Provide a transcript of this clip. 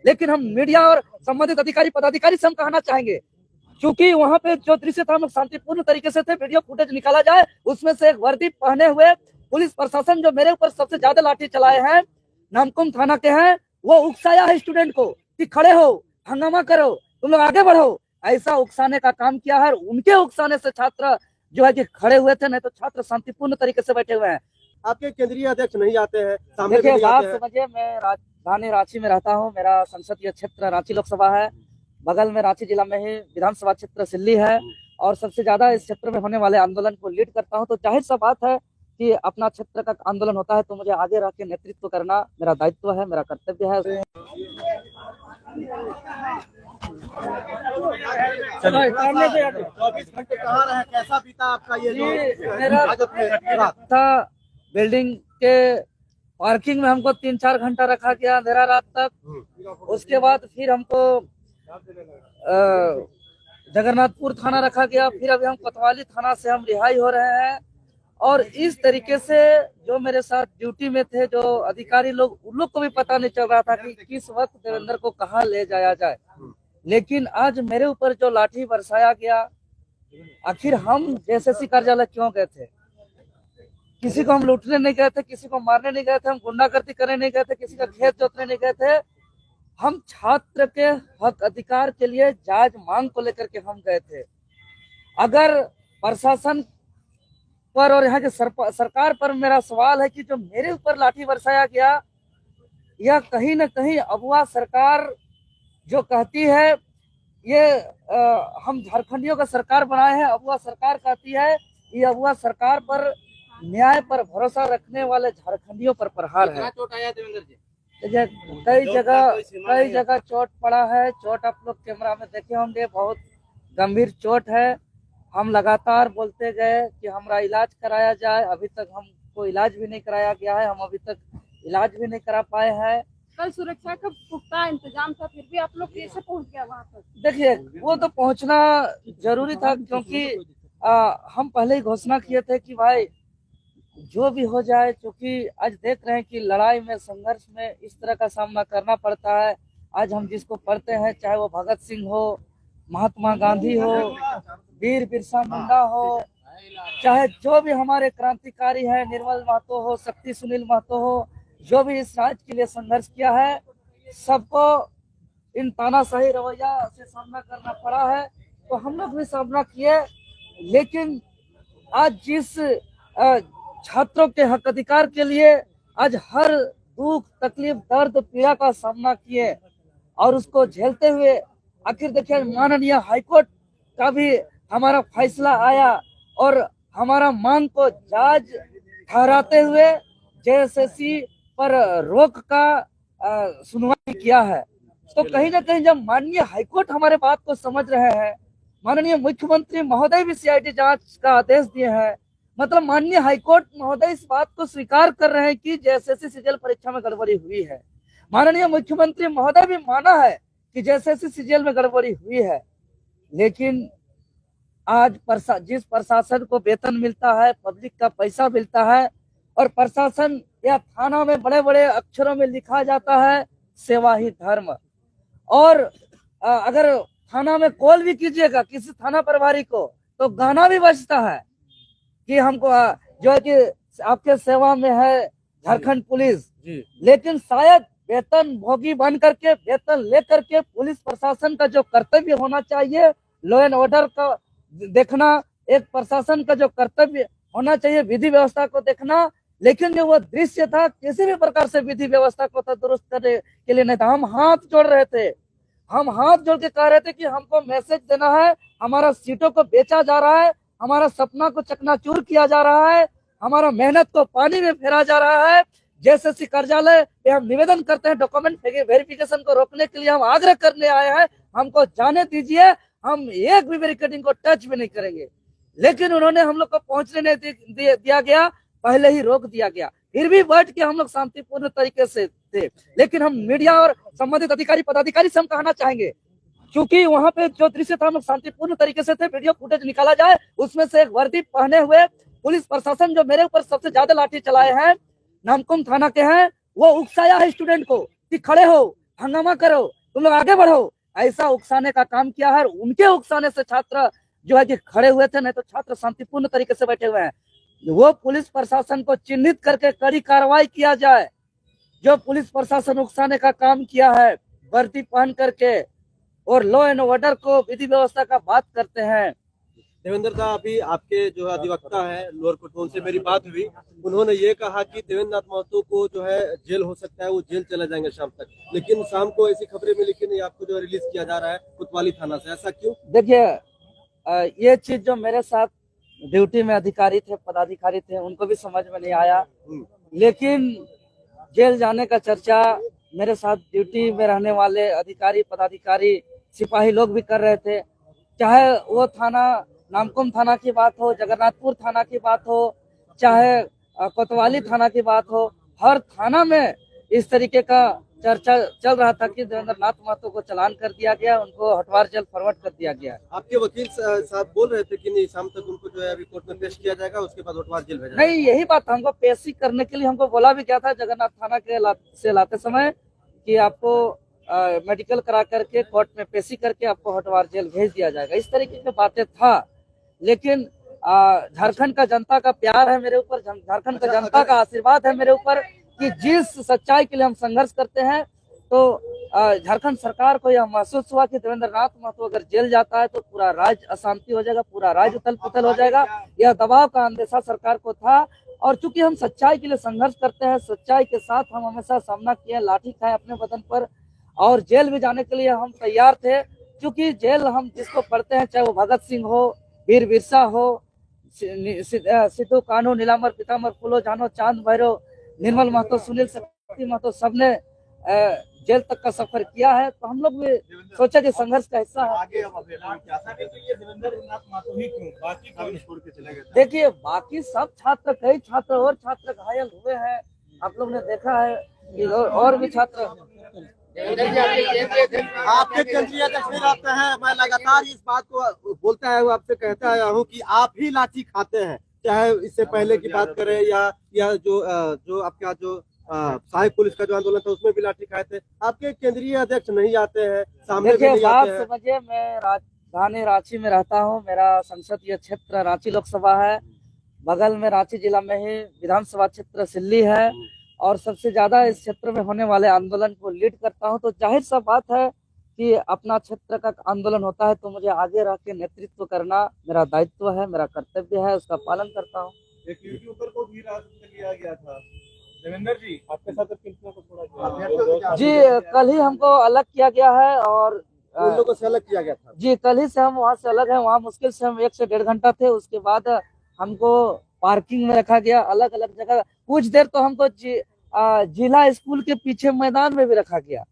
लेकिन हम मीडिया और संबंधित अधिकारी पदाधिकारी से हम कहना चाहेंगे, क्योंकि वहां पे जो दृश्य था हम लोग शांतिपूर्ण तरीके से थे, वीडियो फुटेज निकाला जाए, उसमें से एक वर्दी पहने हुए पुलिस प्रशासन जो मेरे ऊपर सबसे ज्यादा लाठी चलाए हैं, नामकुम थाना के हैं, वो उकसाया है स्टूडेंट को कि खड़े हो, हंगामा करो, तुम लोग आगे बढ़ो, ऐसा उकसाने का काम किया है। उनके उकसाने से छात्र जो है कि खड़े हुए थे, नहीं तो छात्र शांतिपूर्ण तरीके से बैठे हुए हैं। आपके केंद्रीय अध्यक्ष नहीं आते हैं, सामने देखिए नहीं बात आते हैं। समझिए, मैं राजधानी रांची में रहता हूँ, मेरा संसदीय क्षेत्र रांची लोकसभा है, बगल में रांची जिला में ही विधानसभा क्षेत्र सिल्ली है, और सबसे ज्यादा इस क्षेत्र में होने वाले आंदोलन को लीड करता हूँ। तो जाहिर सा बात है कि अपना क्षेत्र का आंदोलन होता है तो मुझे आगे रह के नेतृत्व करना मेरा दायित्व है, मेरा कर्तव्य है। चौबीस घंटे कहाँ रहे, कैसा बीता आपका ये जो मेरा था बिल्डिंग के पार्किंग में हमको 3-4 घंटा रखा गया अंधेरा रात तक। उसके बाद फिर हमको जगन्नाथपुर थाना रखा गया, फिर अभी हम कोतवाली थाना से हम रिहाई हो रहे हैं। और इस तरीके से जो मेरे साथ ड्यूटी में थे जो अधिकारी लोग, उन लोग को भी पता नहीं चल रहा था कि किस वक्त देवेंद्र को कहाँ ले जाया जाए। लेकिन आज मेरे ऊपर जो लाठी बरसाया गया, आखिर हम जेएसएससी कार्यालय क्यों गए थे? किसी को हम लूटने नहीं गए थे, किसी को मारने नहीं गए थे, हम गुंडागर्दी करने नहीं गए थे, किसी का खेत जोतने नहीं गए थे। हम छात्र के हक अधिकार के लिए जायज मांग को लेकर के हम गए थे। अगर प्रशासन पर और यहाँ के सरकार पर मेरा सवाल है कि जो मेरे ऊपर लाठी बरसाया गया, यह कहीं न कहीं अगुआ सरकार जो कहती है ये हम झारखंडियों का सरकार बनाए हैं, अगुआ सरकार कहती है, ये अगुआ सरकार पर न्याय पर भरोसा रखने वाले झारखंडियों पर प्रहार है। चोट आया देवेंद्र जी? कई जगह चोट पड़ा है। चोट आप लोग कैमरा में देखे होंगे, बहुत गंभीर चोट है। हम लगातार बोलते गए कि हमारा इलाज कराया जाए, अभी तक हमको इलाज भी नहीं कराया गया है, हम अभी तक इलाज भी नहीं करा पाए हैं। कल सुरक्षा का पुख्ता इंतजाम था, फिर भी आप लोग कैसे पहुंच गया वहाँ तक? देखिए वो तो पहुंचना जरूरी था, क्योंकि हम पहले ही घोषणा किए थे कि भाई जो भी हो जाए, क्योंकि आज देख रहे हैं कि लड़ाई में, संघर्ष में इस तरह का सामना करना पड़ता है। आज हम जिसको पढ़ते हैं, चाहे वो भगत सिंह हो, महात्मा गांधी हो, वीर बिरसा मुंडा हो, चाहे जो भी हमारे क्रांतिकारी हैं, निर्मल महतो हो, शक्ति सुनील महतो हो, जो भी इस राज्य के लिए संघर्ष किया है, सबको इन तानाशाही रवैया से सामना करना पड़ा है। तो हम लोग भी सामना किए, लेकिन आज जिस छात्रों के हक अधिकार के लिए आज हर दुख, तकलीफ, दर्द, पीड़ा का सामना किए और उसको झेलते हुए आखिर देखिए माननीय हाईकोर्ट का भी हमारा फैसला आया और हमारा मांग को जायज ठहराते हुए जेएसएससी पर रोक का सुनवाई किया है। तो कहीं ना कहीं जब माननीय हाईकोर्ट हमारे बात को समझ रहे हैं, माननीय मुख्यमंत्री महोदय भी सीआईडी जांच का आदेश दिए हैं, मतलब माननीय हाईकोर्ट महोदय इस बात को स्वीकार कर रहे हैं कि जेएसएससी सीजीएल परीक्षा में गड़बड़ी हुई है। माननीय मुख्यमंत्री महोदय भी माना है कि जेएसएससी सीजीएल में गड़बड़ी हुई है। लेकिन आज जिस प्रशासन को वेतन मिलता है, पब्लिक का पैसा मिलता है, और प्रशासन या थाना में बड़े बड़े अक्षरों में लिखा जाता है सेवा ही धर्म, और अगर थाना में कॉल भी कीजिएगा किसी थाना प्रभारी को तो गाना भी बजता है कि हमको जो है कि आपके सेवा में है झारखंड पुलिस। लेकिन शायद वेतन भोगी बन करके, वेतन लेकर के पुलिस प्रशासन का जो कर्तव्य होना चाहिए, लॉ एंड ऑर्डर का देखना, एक प्रशासन का जो कर्तव्य होना चाहिए, विधि व्यवस्था को देखना, लेकिन जो वो दृश्य था किसी भी प्रकार से विधि व्यवस्था को तो दुरुस्त करने के लिए नहीं था। हम हाथ जोड़ रहे थे, हम हाथ जोड़ के कह रहे थे कि हमको मैसेज देना है, हमारा सीटों को बेचा जा रहा है, हमारा सपना को चकनाचूर किया जा रहा है, हमारा मेहनत को पानी में फेरा जा रहा है। जेएसएससी कार्यालय पे हम निवेदन करते हैं, डॉक्यूमेंट वेरिफिकेशन को रोकने के लिए हम आग्रह करने आए हैं, हमको जाने दीजिए, हम एक भी बैरिकेडिंग को टच भी नहीं करेंगे। लेकिन उन्होंने हम लोग को पहुंचने नहीं दिया गया, पहले ही रोक दिया गया। फिर भी बैठ के हम लोग शांतिपूर्ण तरीके से थे। लेकिन हम मीडिया और संबंधित अधिकारी पदाधिकारी से हम कहना चाहेंगे, क्योंकि वहां पे जो दृश्य था हम लोग शांतिपूर्ण तरीके से थे, वीडियो फुटेज निकाला जाए, उसमें से एक वर्दी पहने हुए पुलिस प्रशासन जो मेरे ऊपर सबसे ज्यादा लाठी चलाए हैं, नामकुम थाना के हैं, वो उकसाया है स्टूडेंट को कि खड़े हो, हंगामा करो, तुम लोग आगे बढ़ो, ऐसा उकसाने का काम किया है। उनके उकसाने से छात्र जो है कि खड़े हुए थे, नहीं तो छात्र शांतिपूर्ण तरीके से बैठे हुए हैं। वो पुलिस प्रशासन को चिन्हित करके कड़ी कार्रवाई किया जाए। जो पुलिस प्रशासन उकसाने का काम किया है, वर्दी पहन करके और लॉ एंड ऑर्डर को, विधि व्यवस्था का बात करते हैं। देवेंद्र साहब, अभी आपके जो है अधिवक्ता है लोअर कोर्ट में, उनसे मेरी बात हुई। उन्होंने ये कहा कि देवेंद्र नाथ महतो को जो है जेल हो सकता है, वो जेल चले जाएंगे शाम तक, लेकिन शाम को ऐसी खबरें मिली कि नहीं, आपको जो है रिलीज किया जा रहा है कोतवाली थाना से। ऐसा क्यों? देखिए, ये चीज जो मेरे साथ ड्यूटी में अधिकारी थे, पदाधिकारी थे, उनको भी समझ में नहीं आया। लेकिन जेल जाने का चर्चा मेरे साथ ड्यूटी में रहने वाले अधिकारी, पदाधिकारी, सिपाही लोग भी कर रहे थे। चाहे वो थाना नामकुम थाना की बात हो, जगन्नाथपुर थाना की बात हो, चाहे कोतवाली थाना की बात हो, हर थाना में इस तरीके का चर्चा चल रहा था कि देवेंद्र नाथ महतो को चालान कर दिया गया, उनको हटवार जेल फॉरवर्ड कर दिया गया। आपके वकील साहब बोल रहे थे कि नहीं, शाम तक उनको जो है अभी कोर्ट में पेश किया जाएगा, उसके बाद हटवार जेल भेजा नहीं, यही बात हमको पेशी करने के लिए हमको बोला भी क्या था जगन्नाथ थाना के से लाते समय कि आपको मेडिकल करा करके कोर्ट में पेशी करके आपको हटवार जेल भेज दिया जाएगा, इस तरीके की बातें था। लेकिन झारखंड का जनता का प्यार है मेरे ऊपर, झारखंड का जनता का आशीर्वाद है मेरे ऊपर कि जिस सच्चाई के लिए हम संघर्ष करते हैं, तो झारखंड सरकार को यह महसूस हुआ कि देवेंद्र नाथ महतो अगर जेल जाता है तो पूरा राज्य अशांति हो जाएगा, पूरा राज्य उथल पुथल हो जाएगा। यह दबाव का अंदेशा सरकार को था। और चूंकि हम सच्चाई के लिए संघर्ष करते हैं, सच्चाई के साथ हम हमेशा सामना किए, लाठी खाए अपने बदन पर, और जेल भी जाने के लिए हम तैयार थे। क्योंकि जेल हम जिसको पढ़ते हैं, चाहे वो भगत सिंह हो, वीर बिरसा हो, सिद्धू कान्हू, नीलांबर पीताम्बर फूलो जानो, चांद भैरव, निर्मल महतो, सुनील शक्ति महतो, सबने जेल तक का सफर किया है। तो हम लोग भी सोचा कि संघर्ष का हिस्सा है। देखिए, बाकी सब छात्र, कई छात्र और छात्र घायल हुए हैं, आप लोग ने देखा है कि और भी छात्र। आपके केंद्रीय अध्यक्ष भी रहते हैं, मैं लगातार इस बात को बोलता है, आपसे कहता आया हूँ कि आप ही लाठी खाते हैं, चाहे इससे पहले की बात करें या जो आपका जो सहायक पुलिस का जो आंदोलन था उसमें भी लाठी खाए थे। आपके केंद्रीय अध्यक्ष नहीं आते हैं, सामने भी नहीं आते हैं। समझिए, मैं राजधानी रांची में रहता हूँ, मेरा संसदीय क्षेत्र रांची लोकसभा है, बगल में रांची जिला में ही विधानसभा क्षेत्र सिल्ली है, और सबसे ज्यादा इस क्षेत्र में होने वाले आंदोलन को लीड करता हूं। तो जाहिर सा बात है कि अपना क्षेत्र का आंदोलन होता है तो मुझे आगे रह के नेतृत्व करना मेरा दायित्व है, मेरा कर्तव्य है, उसका पालन करता हूं। एक यूट्यूबर को भी रास्ता किया गया था। देवेंद्र जी, आपके साथ कितनों को छोड़ा जी, कल ही हमको अलग किया गया है, और उन लोगों से अलग किया गया था। जी, कल ही से हम वहाँ से अलग हैं। वहाँ मुश्किल से हम 1 से 1.5 घंटा थे, उसके बाद हमको पार्किंग में रखा गया, अलग अलग जगह। कुछ देर तो हमको जिला स्कूल के पीछे मैदान में भी रखा गया।